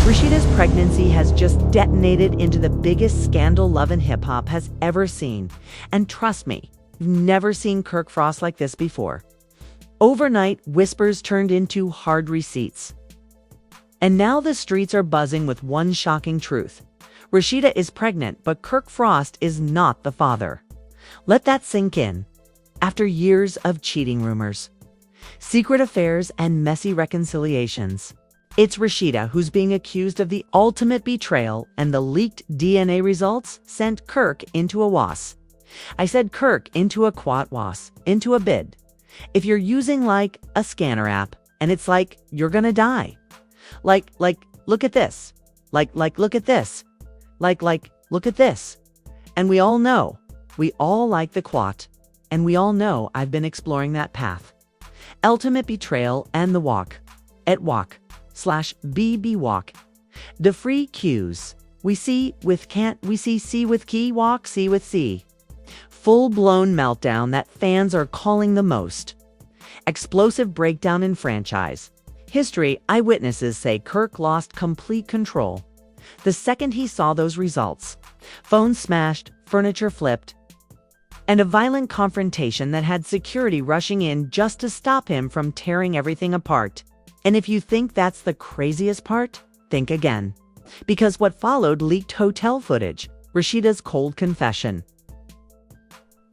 Rasheeda's pregnancy has just detonated into the biggest scandal Love and Hip Hop has ever seen. And trust me, you've never seen Kirk Frost like this before. Overnight, whispers turned into hard receipts. And now the streets are buzzing with one shocking truth. Rasheeda is pregnant, but Kirk Frost is not the father. Let that sink in. After years of cheating rumors, secret affairs, and messy reconciliations, it's Rasheeda who's being accused of the ultimate betrayal, and the leaked DNA results sent Kirk into a was. I said Kirk into a quat was, into a bid. If you're using like a scanner app and it's like, you're gonna die. Like, look at this. Like, look at this. Like, look at this. And we all know, we all like the quat. And we all know I've been exploring that path. Ultimate betrayal and the walk. At walk/BB walk. The free cues. We see with can't, we see C with key, walk, C with C. Full-blown meltdown that fans are calling the most. Explosive breakdown in franchise. History, eyewitnesses say Kirk lost complete control the second he saw those results. Phones smashed, furniture flipped, and a violent confrontation that had security rushing in just to stop him from tearing everything apart. And if you think that's the craziest part, think again. Because what followed leaked hotel footage, Rasheeda's cold confession,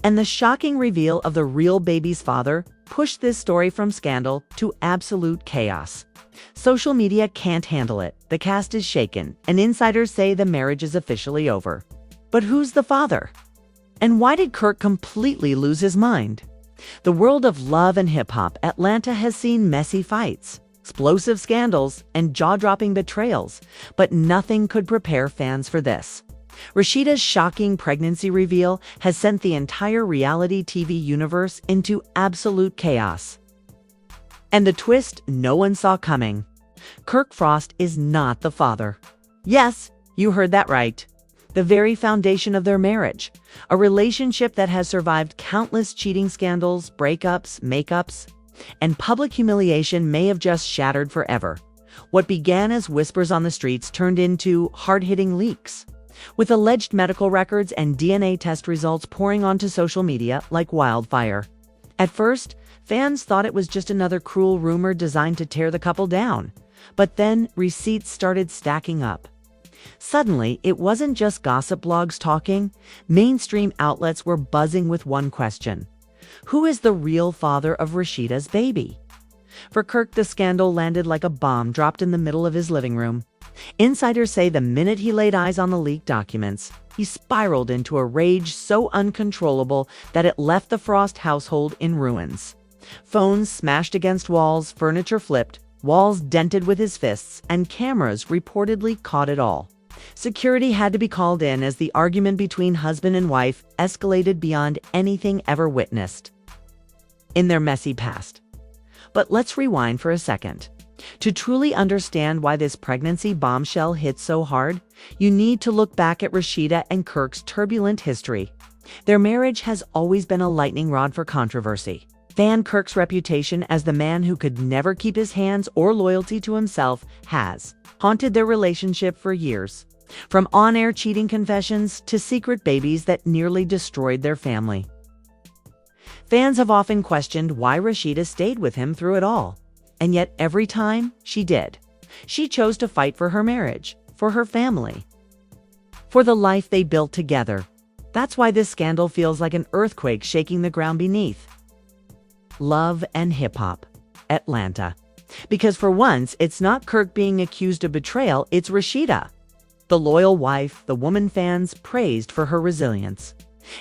and the shocking reveal of the real baby's father pushed this story from scandal to absolute chaos. Social media can't handle it. The cast is shaken, and insiders say the marriage is officially over. But who's the father? And why did Kirk completely lose his mind? The world of love and hip-hop, Atlanta has seen messy fights, explosive scandals, and jaw-dropping betrayals, but nothing could prepare fans for this. Rasheeda's shocking pregnancy reveal has sent the entire reality TV universe into absolute chaos. And the twist no one saw coming. Kirk Frost is not the father. Yes, you heard that right. The very foundation of their marriage, a relationship that has survived countless cheating scandals, breakups, makeups, and public humiliation may have just shattered forever. What began as whispers on the streets turned into hard-hitting leaks, with alleged medical records and DNA test results pouring onto social media like wildfire. At first, fans thought it was just another cruel rumor designed to tear the couple down. But then receipts started stacking up. Suddenly, it wasn't just gossip blogs talking. Mainstream outlets were buzzing with one question. Who is the real father of Rasheeda's baby? For Kirk, the scandal landed like a bomb dropped in the middle of his living room. Insiders say the minute he laid eyes on the leaked documents, he spiraled into a rage so uncontrollable that it left the Frost household in ruins. Phones smashed against walls, furniture flipped, walls dented with his fists, and cameras reportedly caught it all. Security had to be called in as the argument between husband and wife escalated beyond anything ever witnessed in their messy past. But let's rewind for a second. To truly understand why this pregnancy bombshell hit so hard, you need to look back at Rasheeda and Kirk's turbulent history. Their marriage has always been a lightning rod for controversy. Kirk's reputation as the man who could never keep his hands or loyalty to himself has haunted their relationship for years. From on-air cheating confessions to secret babies that nearly destroyed their family. Fans have often questioned why Rasheeda stayed with him through it all. And yet every time she did, she chose to fight for her marriage, for her family, for the life they built together. That's why this scandal feels like an earthquake shaking the ground beneath. Love and hip-hop, Atlanta. Because for once, it's not Kirk being accused of betrayal, it's Rasheeda. The loyal wife, the woman fans praised for her resilience,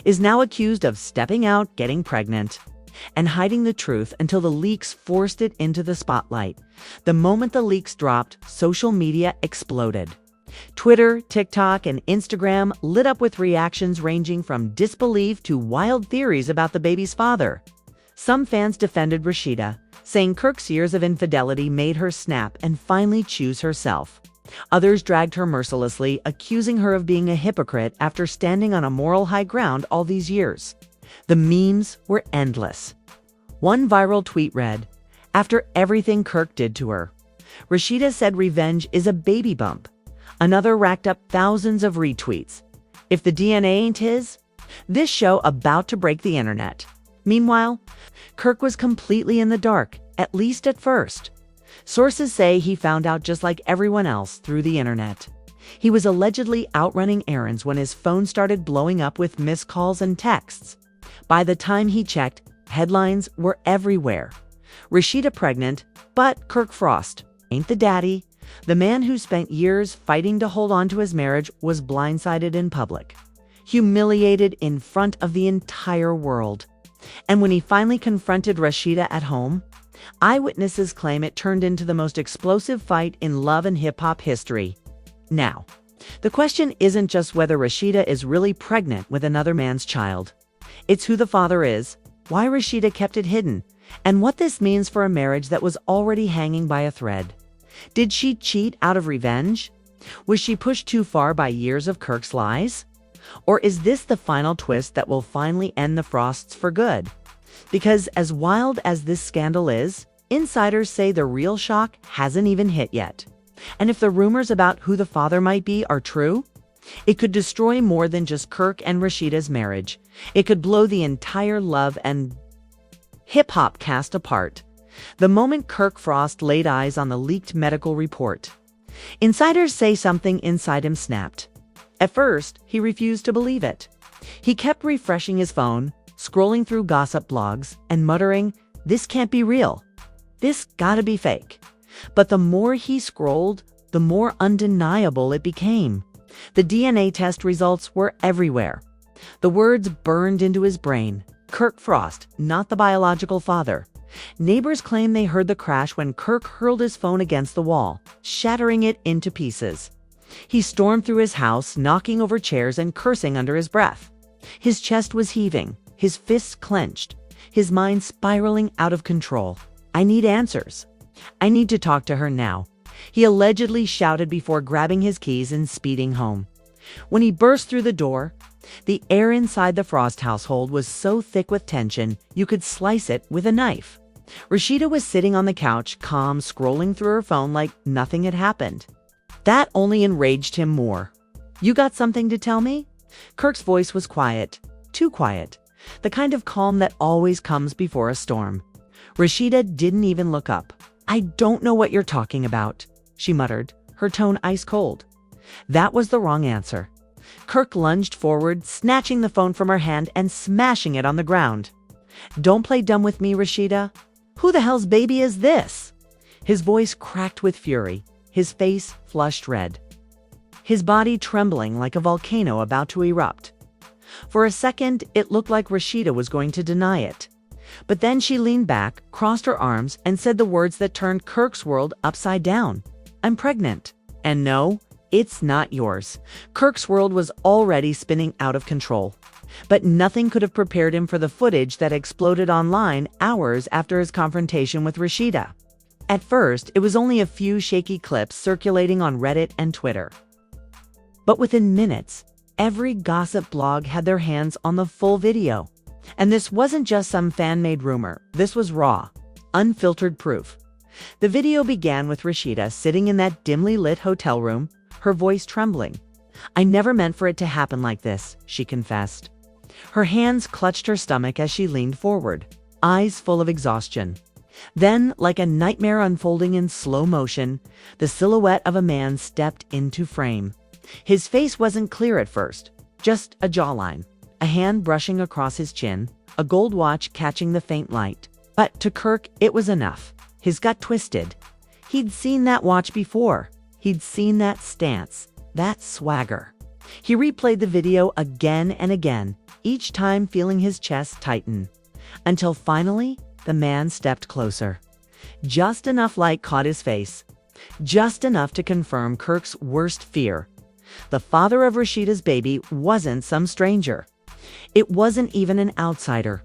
is now accused of stepping out, getting pregnant, and hiding the truth until the leaks forced it into the spotlight. The moment the leaks dropped, social media exploded. Twitter, TikTok, and Instagram lit up with reactions ranging from disbelief to wild theories about the baby's father. Some fans defended Rasheeda, saying Kirk's years of infidelity made her snap and finally choose herself. Others dragged her mercilessly, accusing her of being a hypocrite after standing on a moral high ground all these years. The memes were endless. One viral tweet read, "After everything Kirk did to her, Rasheeda said revenge is a baby bump. Another racked up thousands of retweets. If the DNA ain't his, this show about to break the internet. Meanwhile, Kirk was completely in the dark, at least at first. Sources say he found out just like everyone else through the internet. He was allegedly out running errands when his phone started blowing up with missed calls and texts. By the time he checked, headlines were everywhere. Rasheeda pregnant, but Kirk Frost ain't the daddy. The man who spent years fighting to hold on to his marriage was blindsided in public, humiliated in front of the entire world. And when he finally confronted Rasheeda at home, eyewitnesses claim it turned into the most explosive fight in love and hip-hop history. Now, the question isn't just whether Rasheeda is really pregnant with another man's child. It's who the father is, why Rasheeda kept it hidden, and what this means for a marriage that was already hanging by a thread. Did she cheat out of revenge? Was she pushed too far by years of Kirk's lies? Or is this the final twist that will finally end the Frosts for good? Because as wild as this scandal is, insiders say the real shock hasn't even hit yet. And if the rumors about who the father might be are true, it could destroy more than just Kirk and Rasheeda's marriage. It could blow the entire love and hip-hop cast apart. The moment Kirk Frost laid eyes on the leaked medical report, insiders say something inside him snapped. At first, he refused to believe it. He kept refreshing his phone, scrolling through gossip blogs, and muttering, "This can't be real. This gotta be fake." But the more he scrolled, the more undeniable it became. The DNA test results were everywhere. The words burned into his brain. Kirk Frost, not the biological father. Neighbors claim they heard the crash when Kirk hurled his phone against the wall, shattering it into pieces. He stormed through his house, knocking over chairs and cursing under his breath. His chest was heaving, his fists clenched, his mind spiraling out of control. "I need answers. I need to talk to her now," he allegedly shouted before grabbing his keys and speeding home. When he burst through the door, the air inside the Frost household was so thick with tension you could slice it with a knife. Rasheeda was sitting on the couch, calm, scrolling through her phone like nothing had happened. That only enraged him more. "You got something to tell me?" Kirk's voice was quiet, too quiet, the kind of calm that always comes before a storm. Rasheeda didn't even look up. "I don't know what you're talking about," she muttered, her tone ice cold. That was the wrong answer. Kirk lunged forward, snatching the phone from her hand and smashing it on the ground. "Don't play dumb with me, Rasheeda. Who the hell's baby is this?" His voice cracked with fury, his face flushed red, his body trembling like a volcano about to erupt. For a second, it looked like Rasheeda was going to deny it. But then she leaned back, crossed her arms, and said the words that turned Kirk's world upside down. "I'm pregnant. And no, it's not yours." Kirk's world was already spinning out of control. But nothing could have prepared him for the footage that exploded online hours after his confrontation with Rasheeda. At first, it was only a few shaky clips circulating on Reddit and Twitter. But within minutes, every gossip blog had their hands on the full video. And this wasn't just some fan-made rumor. This was raw, unfiltered proof. The video began with Rasheeda sitting in that dimly lit hotel room, her voice trembling. "I never meant for it to happen like this," she confessed. Her hands clutched her stomach as she leaned forward, eyes full of exhaustion. Then, like a nightmare unfolding in slow motion, the silhouette of a man stepped into frame. His face wasn't clear at first, just a jawline, a hand brushing across his chin, a gold watch catching the faint light. But to Kirk, it was enough. His gut twisted. He'd seen that watch before. He'd seen that stance, that swagger. He replayed the video again and again, each time feeling his chest tighten. Until finally, the man stepped closer. Just enough light caught his face. Just enough to confirm Kirk's worst fear. The father of Rasheeda's baby wasn't some stranger. It wasn't even an outsider.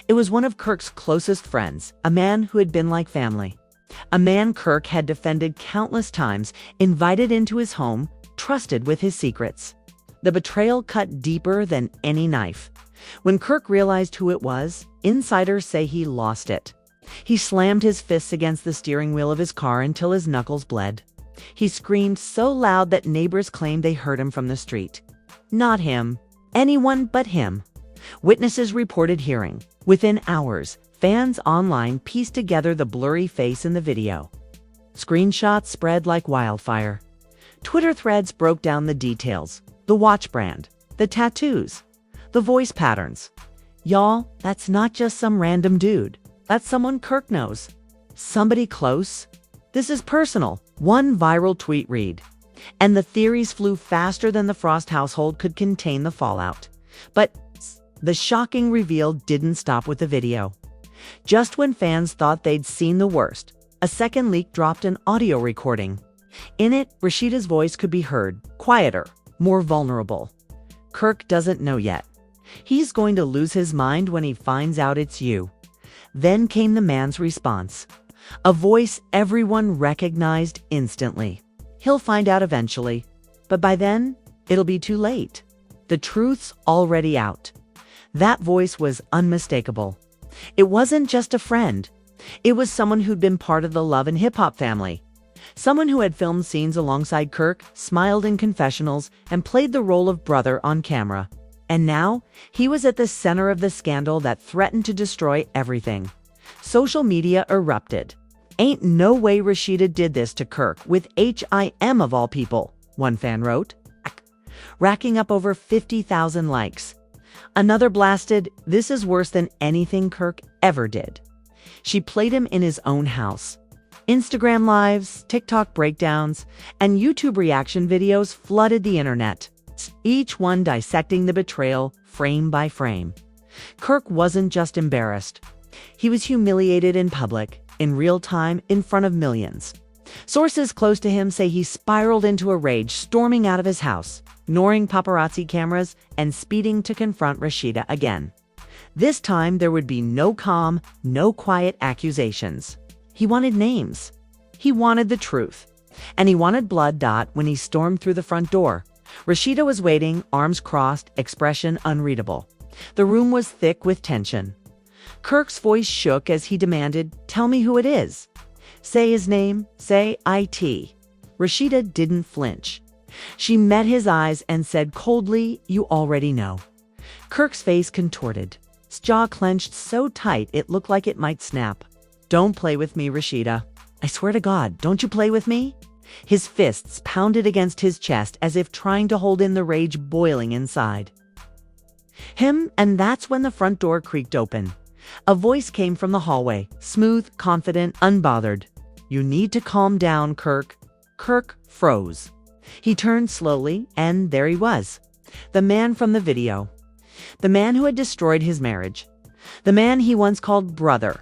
It was one of Kirk's closest friends, a man who had been like family. A man Kirk had defended countless times, invited into his home, trusted with his secrets. The betrayal cut deeper than any knife. When Kirk realized who it was, insiders say he lost it. He slammed his fists against the steering wheel of his car until his knuckles bled. He screamed so loud that neighbors claimed they heard him from the street. Not him. Anyone but him. Witnesses reported hearing. Within hours, fans online pieced together the blurry face in the video. Screenshots spread like wildfire. Twitter threads broke down the details. The watch brand. The tattoos. The voice patterns. Y'all, that's not just some random dude. That's someone Kirk knows. Somebody close. This is personal. One viral tweet read. And the theories flew faster than the Frost household could contain the fallout. But the shocking reveal didn't stop with the video. Just when fans thought they'd seen the worst, a second leak dropped an audio recording. In it, Rasheeda's voice could be heard, quieter, more vulnerable. Kirk doesn't know yet. He's going to lose his mind when he finds out it's you. Then came the man's response. A voice everyone recognized instantly. He'll find out eventually, but by then, it'll be too late. The truth's already out. That voice was unmistakable. It wasn't just a friend. It was someone who'd been part of the Love and Hip Hop family. Someone who had filmed scenes alongside Kirk, smiled in confessionals, and played the role of brother on camera. And now, he was at the center of the scandal that threatened to destroy everything. Social media erupted. Ain't no way Rasheeda did this to Kirk with HIM of all people, one fan wrote, racking up over 50,000 likes. Another blasted, this is worse than anything Kirk ever did. She played him in his own house. Instagram lives, TikTok breakdowns, and YouTube reaction videos flooded the internet, each one dissecting the betrayal frame by frame. Kirk wasn't just embarrassed. He was humiliated in public, in real time, in front of millions. Sources close to him say he spiraled into a rage, storming out of his house, ignoring paparazzi cameras, and speeding to confront Rasheeda again. This time, there would be no calm, no quiet accusations. He wanted names. He wanted the truth. And he wanted blood. When he stormed through the front door. Rasheeda was waiting, arms crossed, expression unreadable. The room was thick with tension. Kirk's voice shook as he demanded, "Tell me who it is. Say his name, say IT." Rasheeda didn't flinch. She met his eyes and said coldly, "You already know." Kirk's face contorted. His jaw clenched so tight it looked like it might snap. "Don't play with me, Rasheeda. I swear to God, don't you play with me?" His fists pounded against his chest as if trying to hold in the rage boiling inside. And that's when the front door creaked open. A voice came from the hallway, smooth, confident, unbothered. "You need to calm down, Kirk." Kirk froze. He turned slowly, and there he was. The man from the video. The man who had destroyed his marriage. The man he once called brother.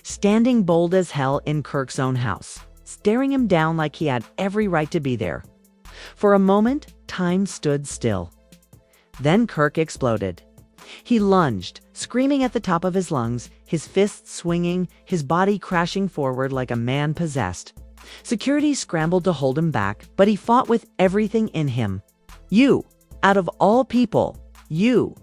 Standing bold as hell in Kirk's own house, staring him down like he had every right to be there. For a moment, time stood still. Then Kirk exploded. He lunged, screaming at the top of his lungs, his fists swinging, his body crashing forward like a man possessed. Security scrambled to hold him back, but he fought with everything in him. "You, out of all people, you."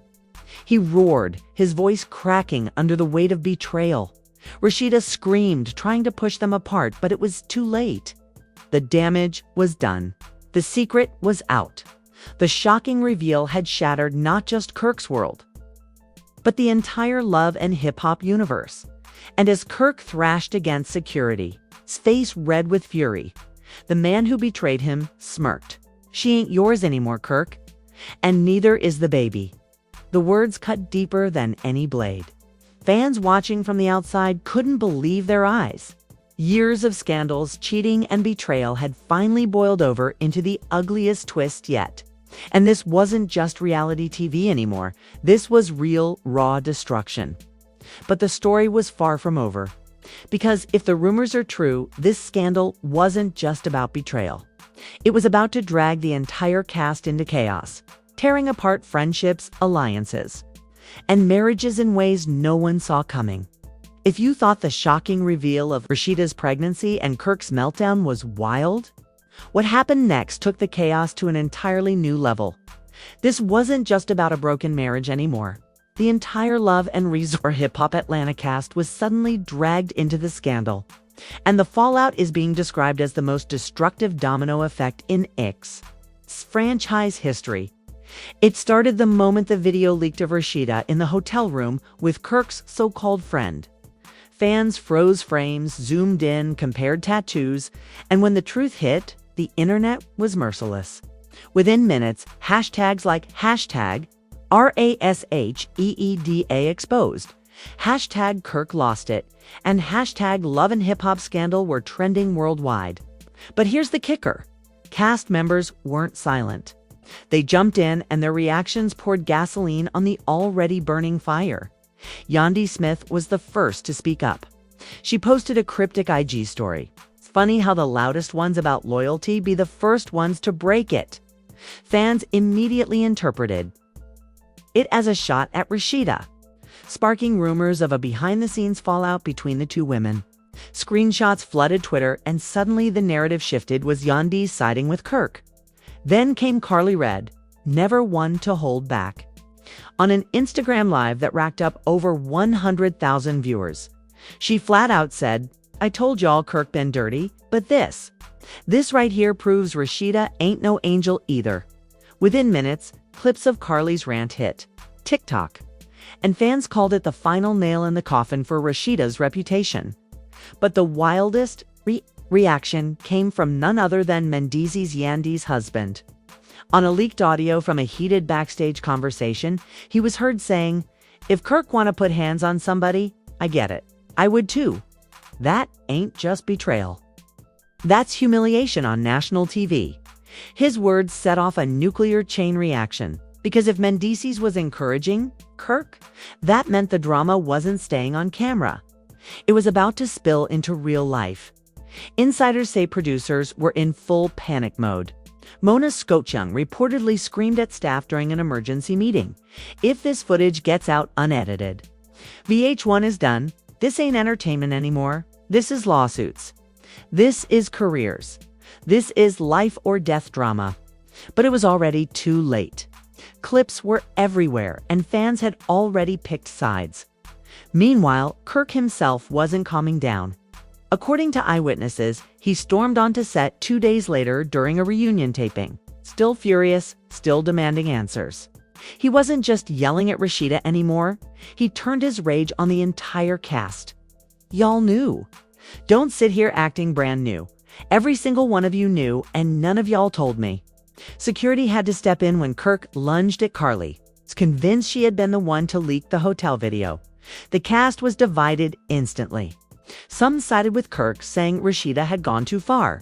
He roared, his voice cracking under the weight of betrayal. Rasheeda screamed, trying to push them apart, but it was too late. The damage was done. The secret was out. The shocking reveal had shattered not just Kirk's world, but the entire Love and Hip Hop universe. And as Kirk thrashed against security, his face red with fury, the man who betrayed him smirked. "She ain't yours anymore, Kirk. And neither is the baby." The words cut deeper than any blade. Fans watching from the outside couldn't believe their eyes. Years of scandals, cheating, and betrayal had finally boiled over into the ugliest twist yet. And this wasn't just reality TV anymore. This was real, raw destruction. But the story was far from over. Because if the rumors are true, this scandal wasn't just about betrayal. It was about to drag the entire cast into chaos, tearing apart friendships, alliances, and marriages in ways no one saw coming. If you thought the shocking reveal of Rasheeda's pregnancy and Kirk's meltdown was wild, what happened next took the chaos to an entirely new level. This wasn't just about a broken marriage anymore. The entire Love and Resort Hip Hop Atlanta cast was suddenly dragged into the scandal. And the fallout is being described as the most destructive domino effect in X franchise history. It started the moment the video leaked of Rasheeda in the hotel room with Kirk's so-called friend. Fans froze frames, zoomed in, compared tattoos, and when the truth hit, the internet was merciless. Within minutes, hashtags like hashtag RASHEEDA exposed, hashtag Kirk lost it, and hashtag Love and Hip Hop scandal were trending worldwide. But here's the kicker. Cast members weren't silent. They jumped in and their reactions poured gasoline on the already burning fire. Yandi Smith was the first to speak up. She posted a cryptic IG story. It's funny how the loudest ones about loyalty be the first ones to break it. Fans immediately interpreted it as a shot at Rasheeda, sparking rumors of a behind-the-scenes fallout between the two women. Screenshots flooded Twitter, and suddenly the narrative shifted was Yandi siding with Kirk. Then came Carly Red, never one to hold back. On an Instagram Live that racked up over 100,000 viewers, she flat out said, "I told y'all Kirk been dirty, but this right here proves Rasheeda ain't no angel either." Within minutes, clips of Carly's rant hit TikTok, and fans called it the final nail in the coffin for Rasheeda's reputation. But the wildest reaction came from none other than Mendeecees Yandi's husband. On a leaked audio from a heated backstage conversation, he was heard saying, "If Kirk want to put hands on somebody, I get it. I would too. That ain't just betrayal. That's humiliation on national TV." His words set off a nuclear chain reaction, because if Mendeecees was encouraging Kirk, that meant the drama wasn't staying on camera. It was about to spill into real life. Insiders say producers were in full panic mode. Mona Scotchung reportedly screamed at staff during an emergency meeting, "If this footage gets out unedited, VH1 is done. This ain't entertainment anymore. This is lawsuits. This is careers. This is life or death drama." But it was already too late. Clips were everywhere, and fans had already picked sides. Meanwhile, Kirk himself wasn't calming down. According to eyewitnesses, he stormed onto set 2 days later during a reunion taping, still furious, still demanding answers. He wasn't just yelling at Rasheeda anymore. He turned his rage on the entire cast. "Y'all knew. Don't sit here acting brand new. Every single one of you knew, and none of y'all told me." Security had to step in when Kirk lunged at Carly, convinced she had been the one to leak the hotel video. The cast was divided instantly. Some sided with Kirk, saying Rasheeda had gone too far.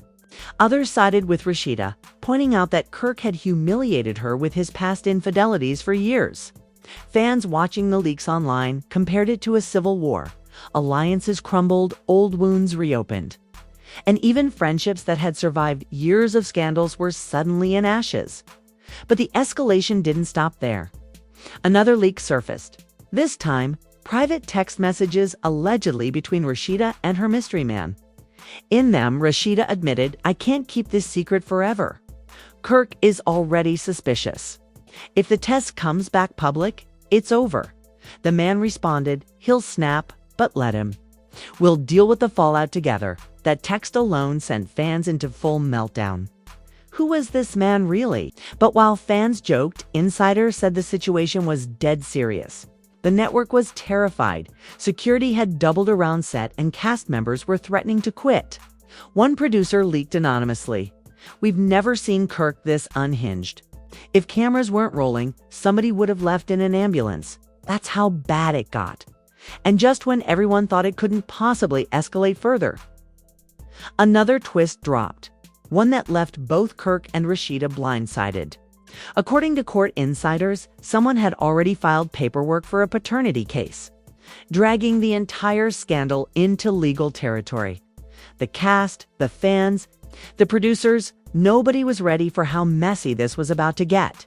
Others sided with Rasheeda, pointing out that Kirk had humiliated her with his past infidelities for years. Fans watching the leaks online compared it to a civil war. Alliances crumbled, old wounds reopened. And even friendships that had survived years of scandals were suddenly in ashes. But the escalation didn't stop there. Another leak surfaced. This time, private text messages allegedly between Rasheeda and her mystery man. In them, Rasheeda admitted, "I can't keep this secret forever." Kirk is already suspicious. "If the test comes back public, it's over." The man responded, "He'll snap, but let him. We'll deal with the fallout together." That text alone sent fans into full meltdown. Who was this man really? But while fans joked, insiders said the situation was dead serious. The network was terrified. Security had doubled around set, and cast members were threatening to quit. One producer leaked anonymously, "We've never seen Kirk this unhinged. If cameras weren't rolling, somebody would have left in an ambulance." That's how bad it got. And just when everyone thought it couldn't possibly escalate further, another twist dropped, one that left both Kirk and Rasheeda blindsided. According to court insiders, someone had already filed paperwork for a paternity case, dragging the entire scandal into legal territory. The cast, the fans, the producers, nobody was ready for how messy this was about to get.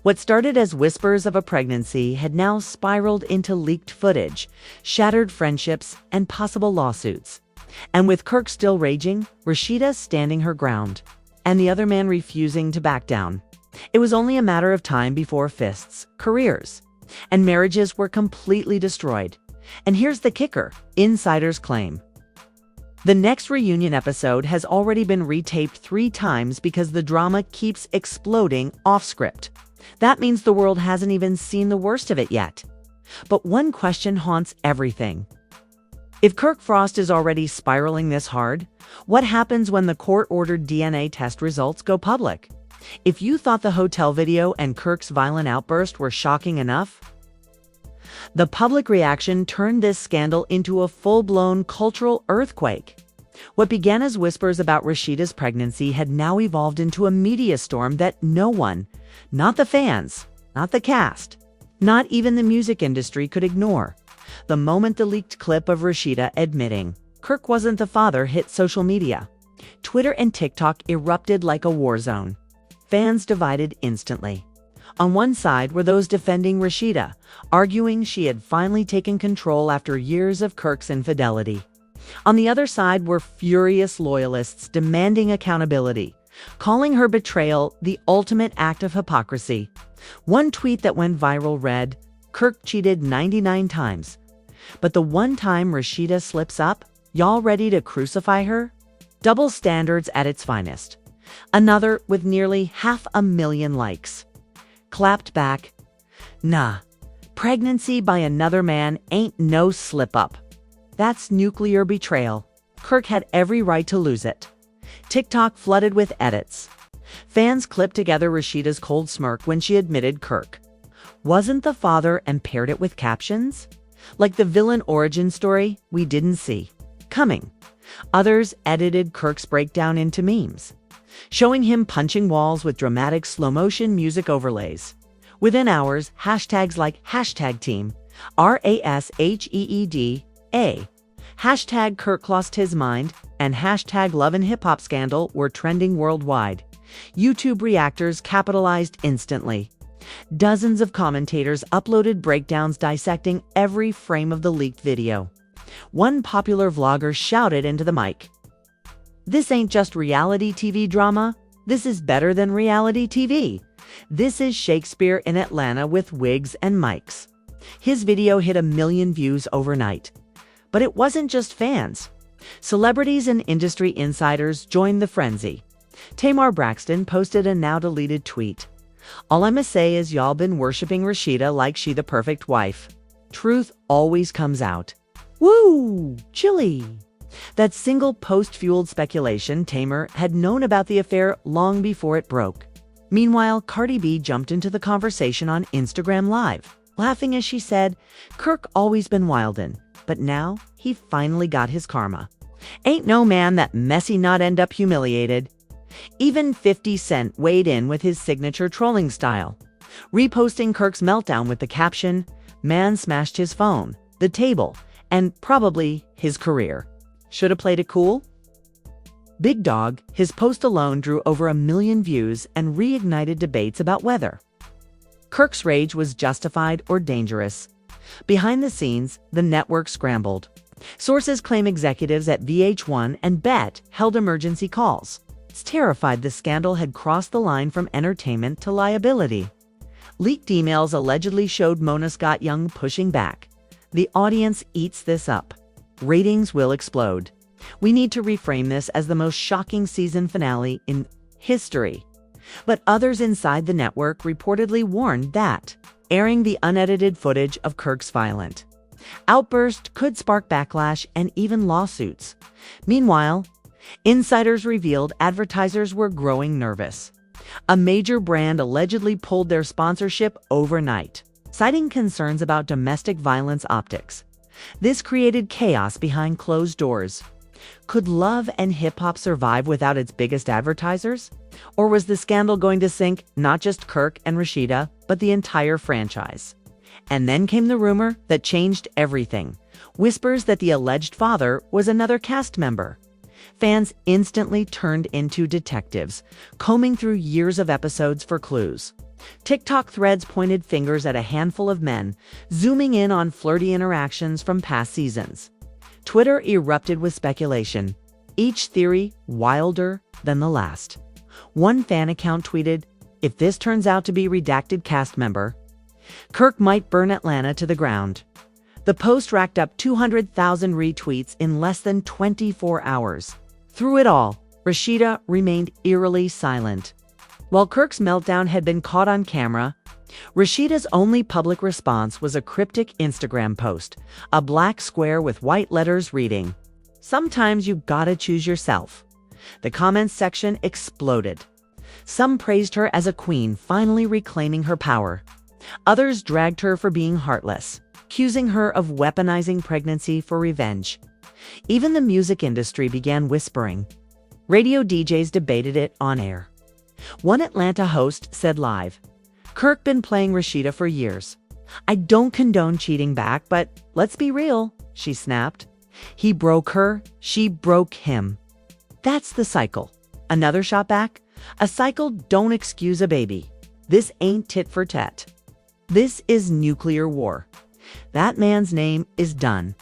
What started as whispers of a pregnancy had now spiraled into leaked footage, shattered friendships, and possible lawsuits. And with Kirk still raging, Rasheeda standing her ground, and the other man refusing to back down. It was only a matter of time before fists, careers, and marriages were completely destroyed. And here's the kicker, insiders claim. The next reunion episode has already been retaped 3 times because the drama keeps exploding off script. That means the world hasn't even seen the worst of it yet. But one question haunts everything. If Kirk Frost is already spiraling this hard, what happens when the court-ordered DNA test results go public? If you thought the hotel video and Kirk's violent outburst were shocking enough, the public reaction turned this scandal into a full-blown cultural earthquake. What began as whispers about Rasheeda's pregnancy had now evolved into a media storm that no one, not the fans, not the cast, not even the music industry could ignore. The moment the leaked clip of Rasheeda admitting Kirk wasn't the father hit social media, Twitter and TikTok erupted like a war zone. Fans divided instantly. On one side were those defending Rasheeda, arguing she had finally taken control after years of Kirk's infidelity. On the other side were furious loyalists demanding accountability, calling her betrayal the ultimate act of hypocrisy. One tweet that went viral read, "Kirk cheated 99 times. But the one time Rasheeda slips up, y'all ready to crucify her?" Double standards at its finest. Another with nearly 500,000 likes. Clapped back, "Nah, pregnancy by another man ain't no slip-up. That's nuclear betrayal. Kirk had every right to lose it." TikTok flooded with edits. Fans clipped together Rasheeda's cold smirk when she admitted Kirk wasn't the father and paired it with captions like the villain origin story we didn't see coming. Others edited Kirk's breakdown into memes, showing him punching walls with dramatic slow-motion music overlays. Within hours, hashtags like #team, RASHEEDA, #Kirk lost his mind, and #Love and Hip Hop Scandal were trending worldwide. YouTube reactors capitalized instantly. Dozens of commentators uploaded breakdowns dissecting every frame of the leaked video. One popular vlogger shouted into the mic, "This ain't just reality TV drama. This is better than reality TV. This is Shakespeare in Atlanta with wigs and mics." His video hit 1 million views overnight. But it wasn't just fans. Celebrities and industry insiders joined the frenzy. Tamar Braxton posted a now-deleted tweet. "All I'ma say is y'all been worshiping Rasheeda like she the perfect wife. Truth always comes out." Woo! Chilly. That single post fueled speculation Tamar had known about the affair long before it broke. Meanwhile, Cardi B jumped into the conversation on Instagram Live, laughing as she said, "Kirk always been wildin', but now he finally got his karma. Ain't no man that messy not end up humiliated." Even 50 Cent weighed in with his signature trolling style, reposting Kirk's meltdown with the caption, "Man smashed his phone, the table, and probably his career. Shoulda played it cool?" Big Dog, his post alone drew over 1 million views and reignited debates about whether Kirk's rage was justified or dangerous. Behind the scenes, the network scrambled. Sources claim executives at VH1 and BET held emergency calls. It's terrified the scandal had crossed the line from entertainment to liability. Leaked emails allegedly showed Mona Scott Young pushing back. "The audience eats this up. Ratings will explode. We need to reframe this as the most shocking season finale in history." But others inside the network reportedly warned that airing the unedited footage of Kirk's violent outburst could spark backlash and even lawsuits. Meanwhile, insiders revealed advertisers were growing nervous. A major brand allegedly pulled their sponsorship overnight, citing concerns about domestic violence optics. This created chaos behind closed doors. Could Love and Hip Hop survive without its biggest advertisers? Or was the scandal going to sink not just Kirk and Rasheeda, but the entire franchise? And then came the rumor that changed everything. Whispers that the alleged father was another cast member. Fans instantly turned into detectives, combing through years of episodes for clues. TikTok threads pointed fingers at a handful of men, zooming in on flirty interactions from past seasons. Twitter erupted with speculation, each theory wilder than the last. One fan account tweeted, "If this turns out to be redacted cast member, Kirk might burn Atlanta to the ground. The post racked up 200,000 retweets in less than 24 hours. Through it all, Rasheeda remained eerily silent. While Kirk's meltdown had been caught on camera, Rasheeda's only public response was a cryptic Instagram post, a black square with white letters reading, "Sometimes you gotta choose yourself." The comments section exploded. Some praised her as a queen finally reclaiming her power. Others dragged her for being heartless, accusing her of weaponizing pregnancy for revenge. Even the music industry began whispering. Radio DJs debated it on air. One Atlanta host said live, "Kirk been playing Rasheeda for years. I don't condone cheating back, but let's be real," she snapped. He broke her, she broke him. That's the cycle. Another shot back? A cycle don't excuse a baby. This ain't tit for tat. This is nuclear war. That man's name is done.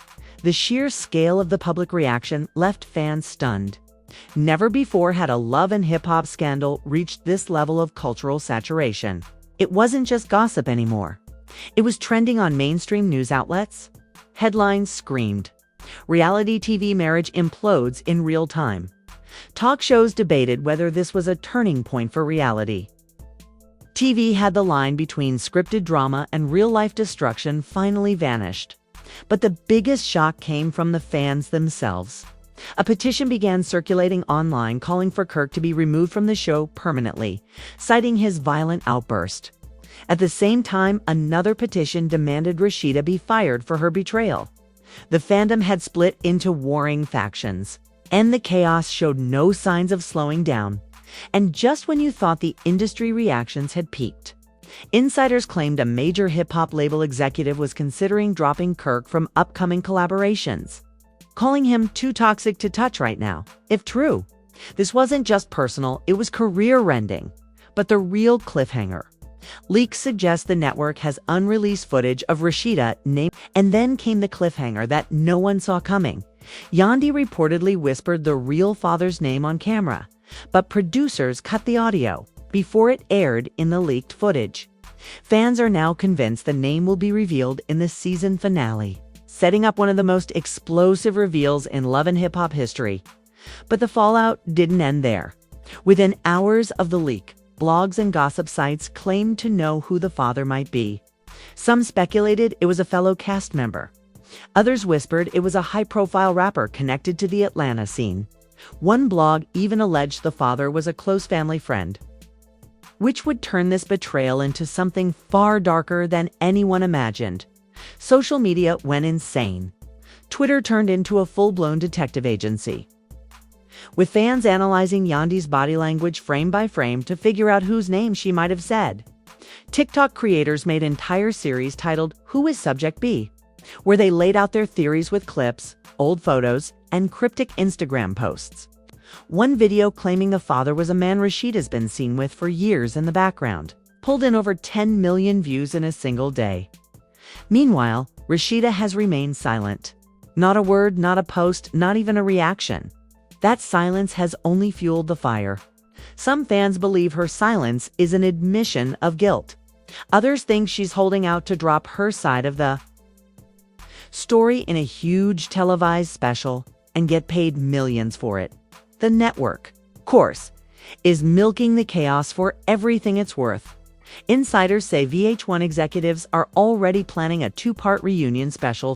The sheer scale of the public reaction left fans stunned. Never before had a love and hip-hop scandal reached this level of cultural saturation. It wasn't just gossip anymore. It was trending on mainstream news outlets. Headlines screamed, "Reality TV marriage implodes in real time." Talk shows debated whether this was a turning point for reality. TV had the line between scripted drama and real-life destruction finally vanished. But the biggest shock came from the fans themselves. A petition began circulating online calling for Kirk to be removed from the show permanently, citing his violent outburst. At the same time, another petition demanded Rasheeda be fired for her betrayal. The fandom had split into warring factions, and the chaos showed no signs of slowing down. And just when you thought the industry reactions had peaked, insiders claimed a major hip-hop label executive was considering dropping Kirk from upcoming collaborations, calling him too toxic to touch right now. If true, this wasn't just personal, it was career-rending. But the real cliffhanger. Leaks suggest the network has unreleased footage of Rasheeda named, and then came the cliffhanger that no one saw coming. Yandhi reportedly whispered the real father's name on camera, but producers cut the audio before it aired in the leaked footage. Fans are now convinced the name will be revealed in the season finale, setting up one of the most explosive reveals in love and hip-hop history. But the fallout didn't end there. Within hours of the leak, blogs and gossip sites claimed to know who the father might be. Some speculated it was a fellow cast member. Others whispered it was a high-profile rapper connected to the Atlanta scene. One blog even alleged the father was a close family friend, which would turn this betrayal into something far darker than anyone imagined. Social media went insane. Twitter turned into a full-blown detective agency, with fans analyzing Yandhi's body language frame by frame to figure out whose name she might have said. TikTok creators made entire series titled "Who is Subject B?", where they laid out their theories with clips, old photos, and cryptic Instagram posts. One video claiming the father was a man Rasheeda's been seen with for years in the background pulled in over 10 million views in a single day. Meanwhile, Rasheeda has remained silent. Not a word, not a post, not even a reaction. That silence has only fueled the fire. Some fans believe her silence is an admission of guilt. Others think she's holding out to drop her side of the story in a huge televised special and get paid millions for it. The network, of course, is milking the chaos for everything it's worth. Insiders say VH1 executives are already planning a two-part reunion special